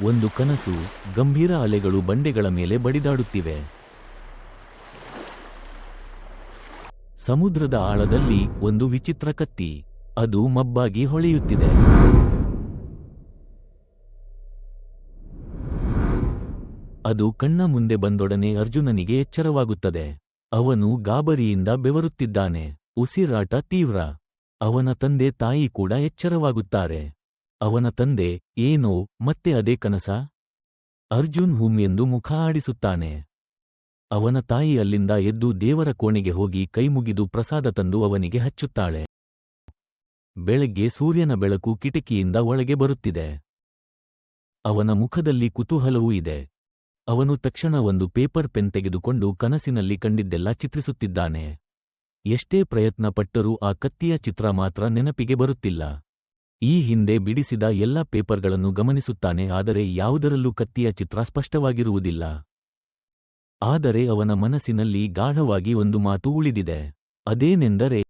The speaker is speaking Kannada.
ಒಂದು ಕನಸು, ಗಂಭೀರ ಅಲೆಗಳು ಬಂಡೆಗಳ ಮೇಲೆ ಬಡಿದಾಡುತ್ತಿವೆ. ಸಮುದ್ರದ ಆಳದಲ್ಲಿ ಒಂದು ವಿಚಿತ್ರ ಕತ್ತಿ. ಅದು ಮಬ್ಬಾಗಿ ಹೊಳೆಯುತ್ತಿದೆ. ಅದು ಕಣ್ಣ ಮುಂದೆ ಬಂದೊಡನೆ ಅರ್ಜುನನಿಗೆ ಎಚ್ಚರವಾಗುತ್ತದೆ. ಅವನು ಗಾಬರಿಯಿಂದ ಬೆವರುತ್ತಿದ್ದಾನೆ. ಉಸಿರಾಟ ತೀವ್ರ. ಅವನ ತಂದೆ ತಾಯಿ ಕೂಡ ಎಚ್ಚರವಾಗುತ್ತಾರೆ. ಅವನ ತಂದೆ, ಏನೋ ಮತ್ತೆ ಅದೇ ಕನಸ? ಅರ್ಜುನ್ ಎಂದು ಮುಖ ಆಡಿಸುತ್ತಾನೆ. ಅವನ ತಾಯಿ ಅಲ್ಲಿಂದ ಎದ್ದು ದೇವರ ಕೋಣೆಗೆ ಹೋಗಿ ಕೈಮುಗಿದು ಪ್ರಸಾದ ತಂದು ಅವನಿಗೆ ಹಚ್ಚುತ್ತಾಳೆ. ಬೆಳಗ್ಗೆ ಸೂರ್ಯನ ಬೆಳಕು ಕಿಟಕಿಯಿಂದ ಒಳಗೆ ಬರುತ್ತಿದೆ. ಅವನ ಮುಖದಲ್ಲಿ ಕುತೂಹಲವೂ ಇದೆ. ಅವನು ತಕ್ಷಣ ಒಂದು ಪೇಪರ್ ಪೆನ್ ತೆಗೆದುಕೊಂಡು ಕನಸಿನಲ್ಲಿ ಕಂಡಿದ್ದೆಲ್ಲ ಚಿತ್ರಿಸುತ್ತಿದ್ದಾನೆ. ಎಷ್ಟೇ ಪ್ರಯತ್ನ ಪಟ್ಟರೂ ಆ ಕತ್ತಿಯ ಚಿತ್ರ ಮಾತ್ರ ನೆನಪಿಗೆ ಬರುತ್ತಿಲ್ಲ. ಈ ಹಿಂದೆ ಬಿಡಿಸಿದ ಎಲ್ಲ ಪೇಪರ್ಗಳನ್ನು ಗಮನಿಸುತ್ತಾನೆ, ಆದರೆ ಯಾವುದರಲ್ಲೂ ಕತ್ತಿಯ ಚಿತ್ರ ಸ್ಪಷ್ಟವಾಗಿರುವುದಿಲ್ಲ. ಆದರೆ ಅವನ ಮನಸ್ಸಿನಲ್ಲಿ ಗಾಢವಾಗಿ ಒಂದು ಮಾತು ಉಳಿದಿದೆ. ಅದೇನೆಂದರೆ